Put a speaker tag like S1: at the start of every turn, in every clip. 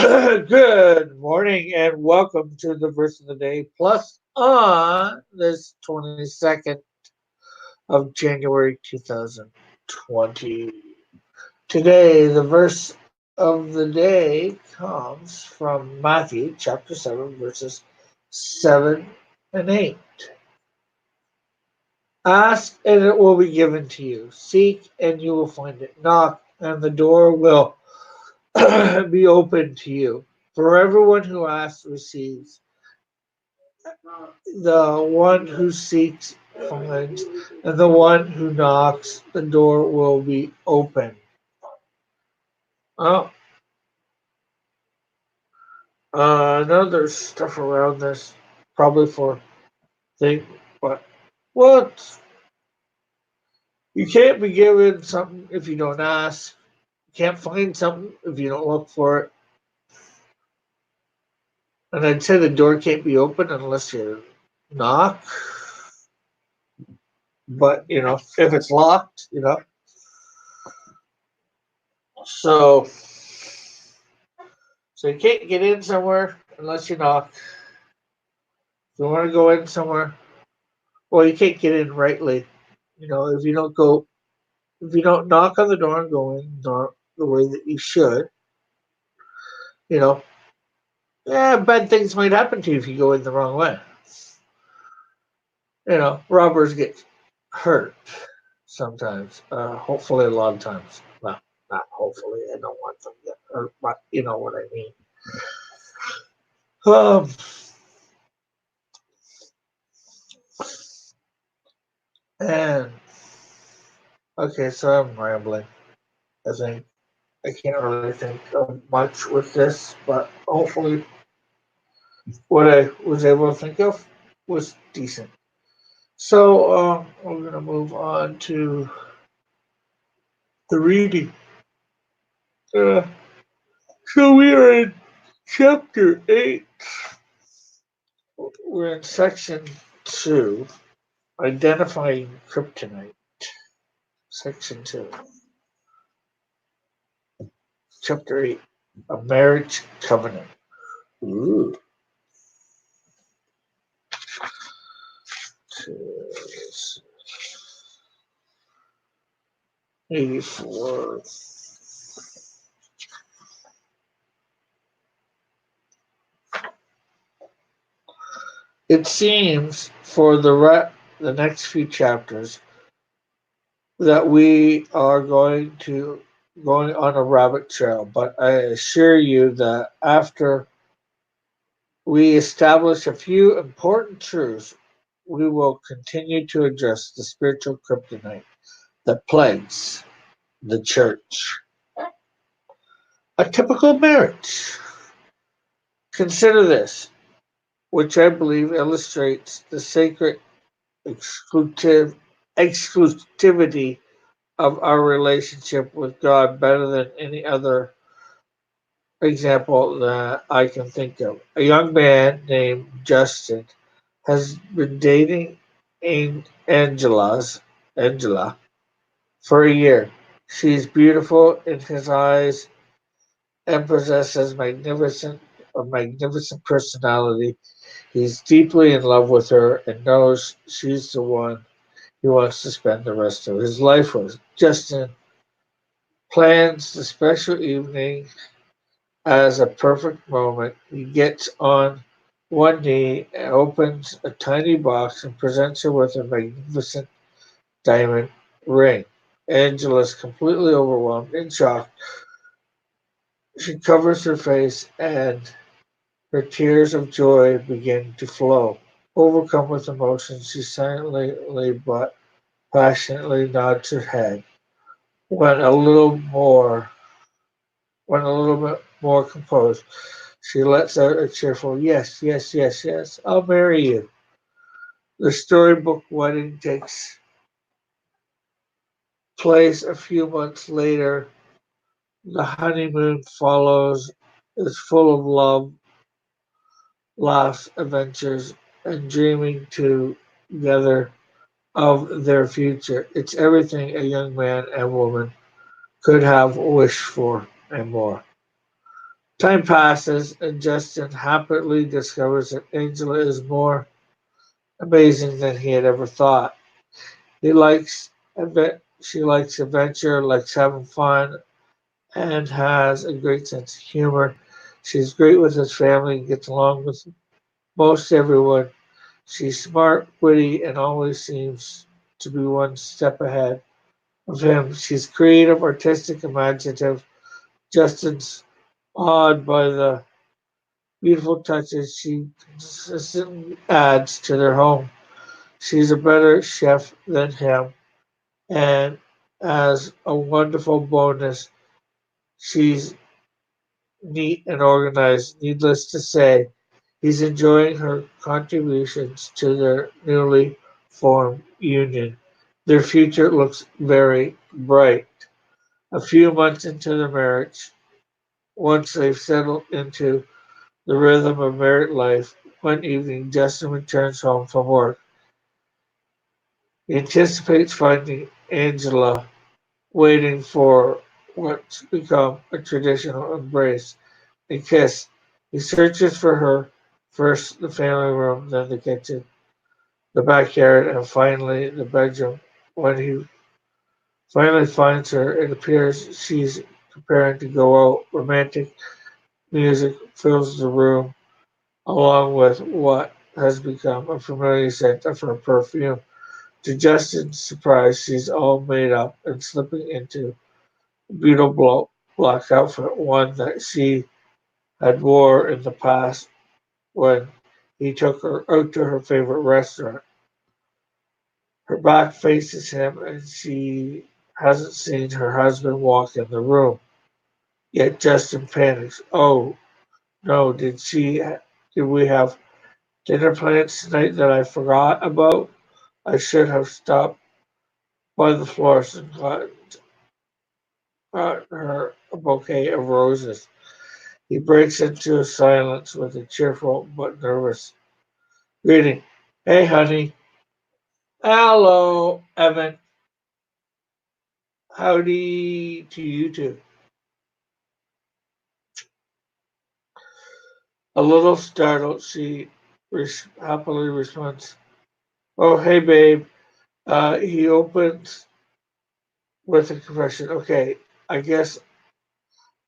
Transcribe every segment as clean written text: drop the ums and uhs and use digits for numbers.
S1: Good morning and welcome to the verse of the day plus on this 22nd of January 2020. Today, the verse of the day comes from Matthew chapter 7, verses 7 and 8. Ask and it will be given to you. Seek and you will find it. Knock and the door will be open to you. For everyone who asks receives. The one who seeks finds, and the one who knocks, the door will be open. Oh, I know there's stuff around this, probably for thing, but what? You can't be given something if you don't ask. You can't find something if you don't look for it. And I'd say the door can't be open unless you knock. But if it's locked, so you can't get in somewhere unless you knock. If you want to go in somewhere, well, you can't get in rightly. If you don't go, if you don't knock on the door and go in the way that you should, you know, yeah, bad things might happen to you if you go in the wrong way. Robbers get hurt sometimes. Hopefully, a lot of times. Well, not hopefully. I don't want them to get hurt, but you know what I mean. Um, and okay, so I'm rambling. I think I can't really think of much with this, but hopefully what I was able to think of was decent. So we're going to move on to the reading. Uh, so we are in chapter 8. We're in section 2, identifying kryptonite. Section 2. Chapter 8, a marriage covenant. Ooh. 84. It seems for the next few chapters that we are going on a rabbit trail, but I assure you that after we establish a few important truths, we will continue to address the spiritual kryptonite that plagues the church. A typical marriage. Consider this, which I believe illustrates the sacred exclusivity of our relationship with God better than any other example that I can think of. A young man named Justin has been dating Angela for a year. She's beautiful in his eyes and possesses a magnificent personality. He's deeply in love with her and knows she's the one he wants to spend the rest of his life with. Justin plans the special evening as a perfect moment. He gets on one knee and opens a tiny box and presents her with a magnificent diamond ring. Angela is completely overwhelmed and shocked. She covers her face and her tears of joy begin to flow. Overcome with emotion, she silently but passionately nods her head. When a little more when a little bit more composed, she lets out a cheerful yes, yes, yes, yes, I'll marry you. The storybook wedding takes place a few months later. The honeymoon follows is full of love, laughs, adventures, and dreaming together of their future. It's everything a young man and woman could have wished for and more. Time passes, and Justin happily discovers that Angela is more amazing than he had ever thought. He likes she likes adventure, likes having fun, and has a great sense of humor. She's great with his family and gets along with most everyone. She's smart, witty, and always seems to be one step ahead of him. She's creative, artistic, imaginative. Justin's awed by the beautiful touches she consistently adds to their home. She's a better chef than him, and as a wonderful bonus, she's neat and organized. Needless to say, he's enjoying her contributions to their newly formed union. Their future looks very bright. A few months into their marriage, once they've settled into the rhythm of married life, one evening Justin returns home from work. He anticipates finding Angela waiting for what's become a traditional embrace, a kiss. He searches for her, first the family room, then the kitchen, the backyard, and finally the bedroom. When he finally finds her, it appears she's preparing to go out. Romantic music fills the room, along with what has become a familiar scent of her perfume. To Justin's surprise, she's all made up and slipping into a beautiful black outfit, one that she had wore in the past when he took her out to her favorite restaurant. Her back faces him, and she hasn't seen her husband walk in the room. Yet Justin panics. Oh no, did we have dinner plans tonight that I forgot about? I should have stopped by the florist and got her a bouquet of roses. He breaks into a silence with a cheerful but nervous greeting. Hey, honey. Hello, Evan. Howdy to you two. A little startled, she happily responds, Oh, hey, babe. He opens with a confession. Okay, I guess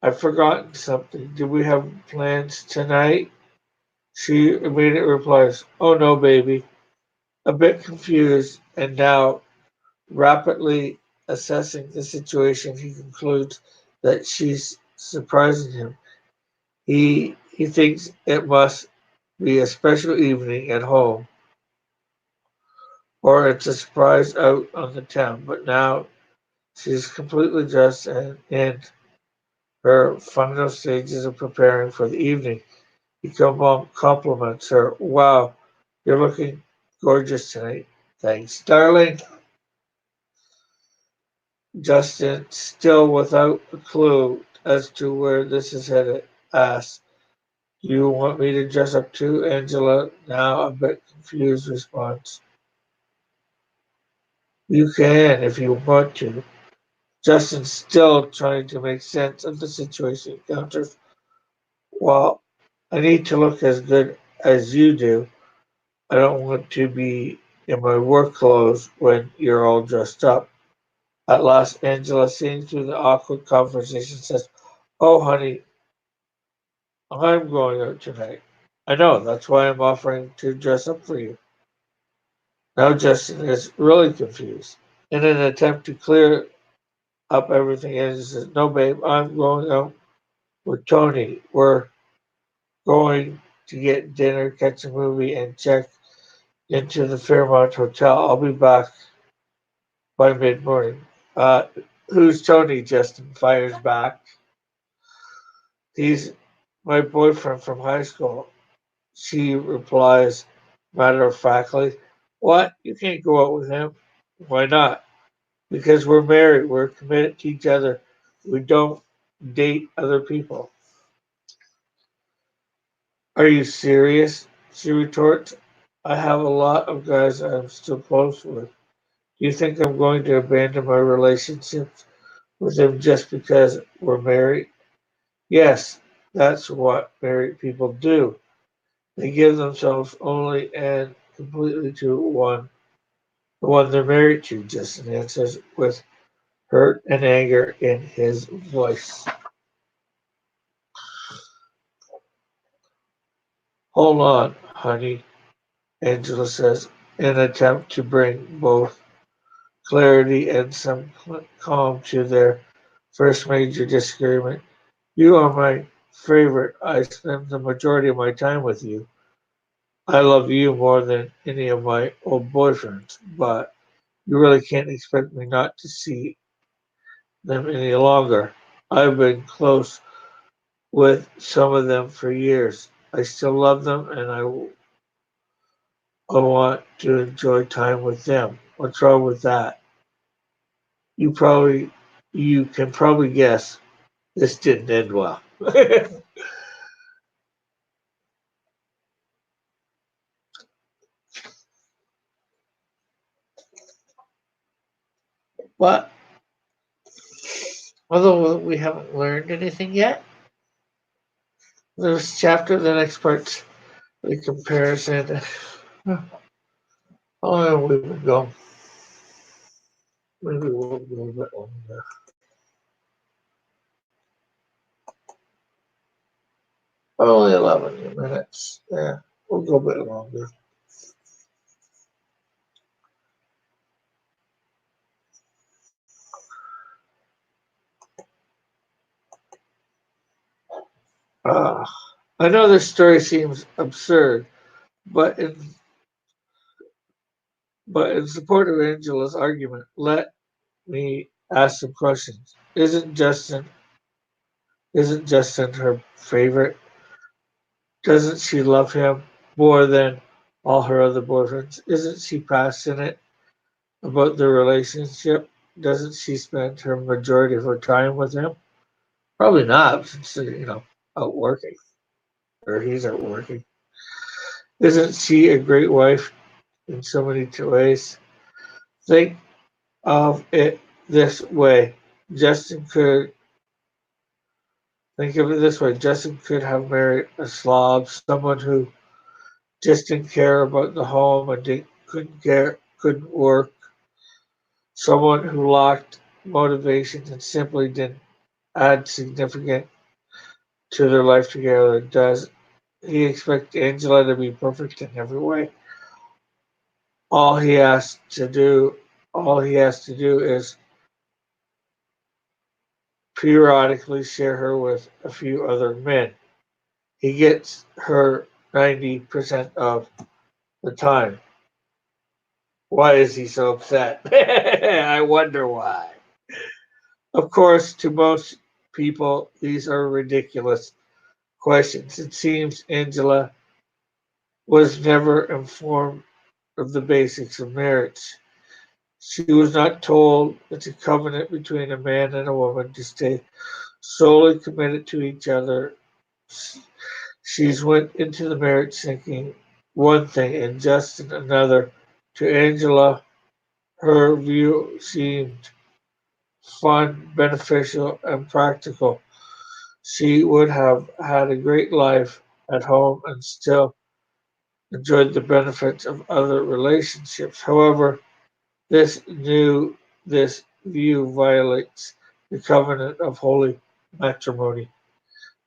S1: I've forgotten something. Do we have plans tonight? She immediately replies, Oh, no, baby. A bit confused and now rapidly assessing the situation, he concludes that she's surprising him. He thinks it must be a special evening at home or it's a surprise out on the town, but now she's completely dressed and in her final stages of preparing for the evening. He compliments her. Wow, you're looking gorgeous tonight. Thanks, darling. Justin, still without a clue as to where this is headed, asks, Do you want me to dress up too? Angela, now a bit confused, responds, You can if you want to. Justin, still trying to make sense of the situation, counters, Well, I need to look as good as you do. I don't want to be in my work clothes when you're all dressed up. At last, Angela, seeing through the awkward conversation, says, Oh, honey, I'm going out tonight. I know, that's why I'm offering to dress up for you. Now Justin is really confused. In an attempt to clear up everything, Angela says, No, babe, I'm going out with Tony. We're going to get dinner, catch a movie, and check into the Fairmont Hotel. I'll be back by mid-morning. Uh, who's Tony? Justin fires back. He's my boyfriend from high school. She replies matter-of-factly, What? You can't go out with him? Why not? Because we're married. We're committed to each other. We don't date other people. Are you serious? She retorts. I have a lot of guys I'm still close with. Do you think I'm going to abandon my relationships with him just because we're married? Yes, That's what married people do. They give themselves only and completely to the one they're married to, Justin answers with hurt and anger in his voice. Hold on, honey, Angela says, in an attempt to bring both clarity and some calm to their first major disagreement. You are my favorite. I spend the majority of my time with you. I love you more than any of my old boyfriends, but you really can't expect me not to see them any longer. I've been close with some of them for years. I still love them and I want to enjoy time with them. What's wrong with that? You probably you can probably guess this didn't end well. But although we haven't learned anything yet, this chapter, the next part's the comparison. How long we would go? Maybe we'll go a bit longer. Only 11 minutes. Yeah, we'll go a bit longer. Uh, I know this story seems absurd, but in support of Angela's argument, let me ask some questions. Isn't Justin her favorite? Doesn't she love him more than all her other boyfriends? Isn't she passionate about their relationship? Doesn't she spend her majority of her time with him? Probably not, since they're, out working, or he's out working. Isn't she a great wife in so many ways? Think of it this way. Justin could Think of it this way. Justin could have married a slob, someone who just didn't care about the home and couldn't work, someone who lacked motivation and simply didn't add significant to their life together. Does he expect Angela to be perfect in every way? All he has to do, all he has to do is periodically share her with a few other men. He gets her 90% of the time. Why is he so upset? I wonder why. Of course, to most people, these are ridiculous questions. It seems Angela was never informed of the basics of marriage. She was not told it's a covenant between a man and a woman to stay solely committed to each other. She's went into the marriage thinking one thing and just another. To Angela, her view seemed fun, beneficial, and practical. She would have had a great life at home and still enjoyed the benefits of other relationships. However, this new this view violates the covenant of holy matrimony.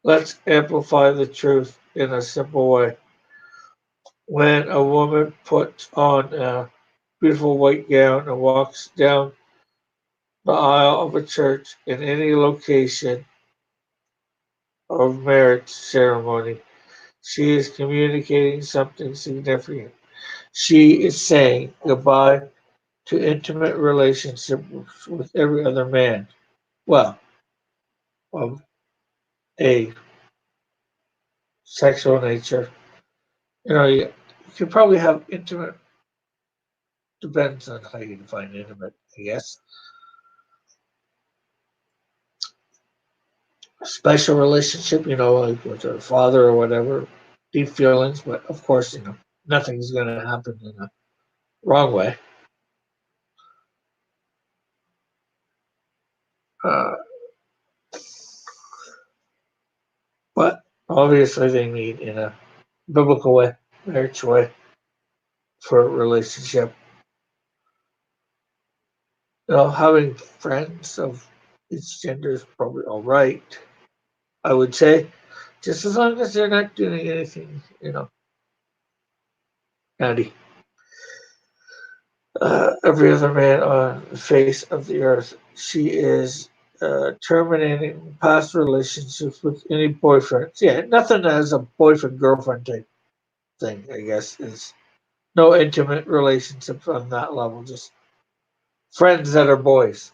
S1: Let's amplify the truth in a simple way. When a woman puts on a beautiful white gown and walks down the aisle of a church in any location of marriage ceremony, she is communicating something significant. She is saying goodbye to intimate relationships with every other man. Well, of a sexual nature. You could probably have intimate, depends on how you define intimate, I guess. A special relationship, like with her father or whatever, deep feelings, but of course, nothing's going to happen in a wrong way. Uh, but Obviously, they meet in a biblical way, marriage way for a relationship. Having friends of each gender is probably all right. I would say, just as long as they're not doing anything, naughty. Every other man on the face of the earth. She is terminating past relationships with any boyfriends. Yeah, nothing as a boyfriend girlfriend type thing. I guess is no intimate relationships on that level. Just friends that are boys.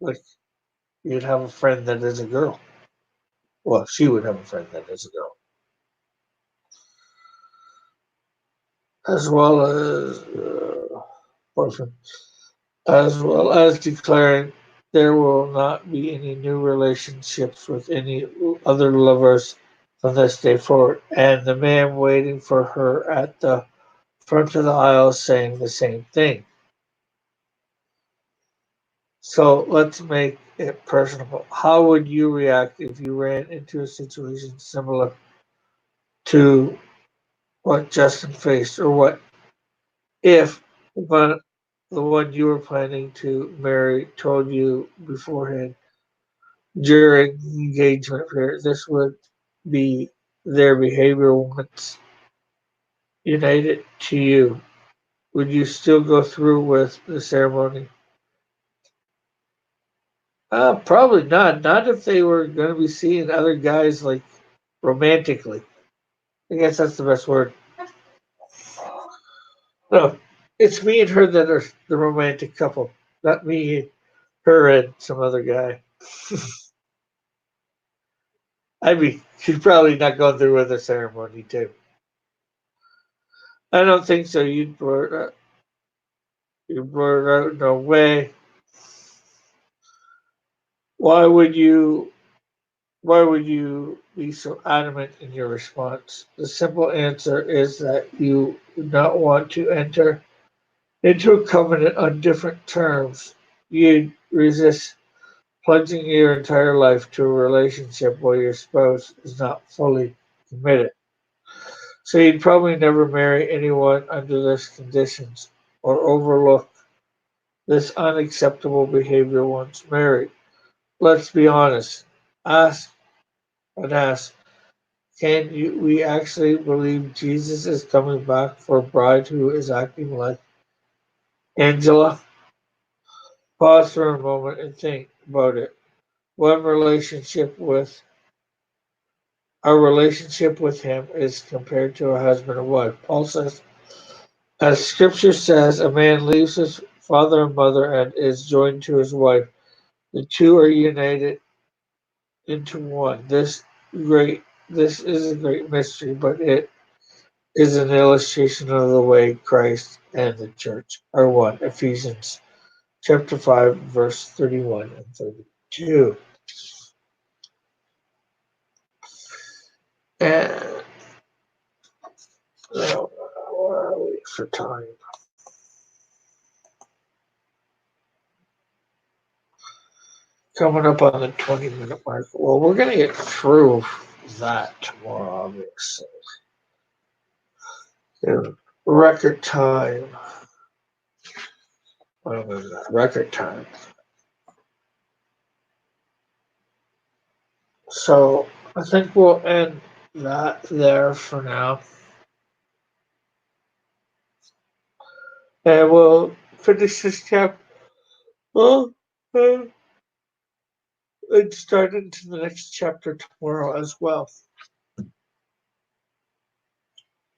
S1: Like you'd have a friend that is a girl. Well, she would have a friend that is a girl, as well as boyfriend, as well as declaring there will not be any new relationships with any other lovers from this day forward, and the man waiting for her at the front of the aisle saying the same thing. So let's make it personal. How would you react if you ran into a situation similar to what Justin faced, or what if one the one you were planning to marry told you beforehand during the engagement period this would be their behavior once united to you? Would you still go through with the ceremony? Probably not. Not if they were going to be seeing other guys like romantically. I guess that's the best word. No, it's me and her that are the romantic couple, not me, her, and some other guy. I mean, she's probably not going through with the ceremony too. I don't think so. You brought it out. No way. Why would you? Why would you be so adamant in your response? The simple answer is that you do not want to enter into a covenant on different terms. You resist plunging your entire life to a relationship where your spouse is not fully committed. So you'd probably never marry anyone under these conditions or overlook this unacceptable behavior once married. Let's be honest. Ask and ask, we actually believe Jesus is coming back for a bride who is acting like Angela? Pause for a moment and think about it. One relationship with Our relationship with him is compared to a husband and wife. Paul says, as scripture says, a man leaves his father and mother and is joined to his wife. The two are united into one. This is a great mystery, but it is an illustration of the way Christ and the church are one. Ephesians chapter 5, verse 31 and 32. And now, where are we for time? Coming up on the 20-minute mark. Well, we're going to get through that tomorrow, obviously. In record time. Well, maybe not record time. So I think we'll end that there for now. And we'll finish this chapter. Well, and start into the next chapter tomorrow as well.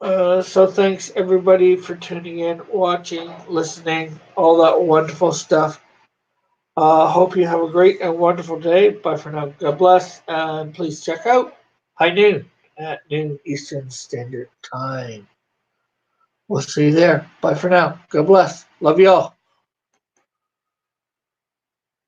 S1: So thanks everybody for tuning in, watching, listening, all that wonderful stuff. Hope you have a great and wonderful day. Bye for now. God bless. And please check out High Noon at noon Eastern Standard Time. We'll see you there. Bye for now. God bless. Love you all.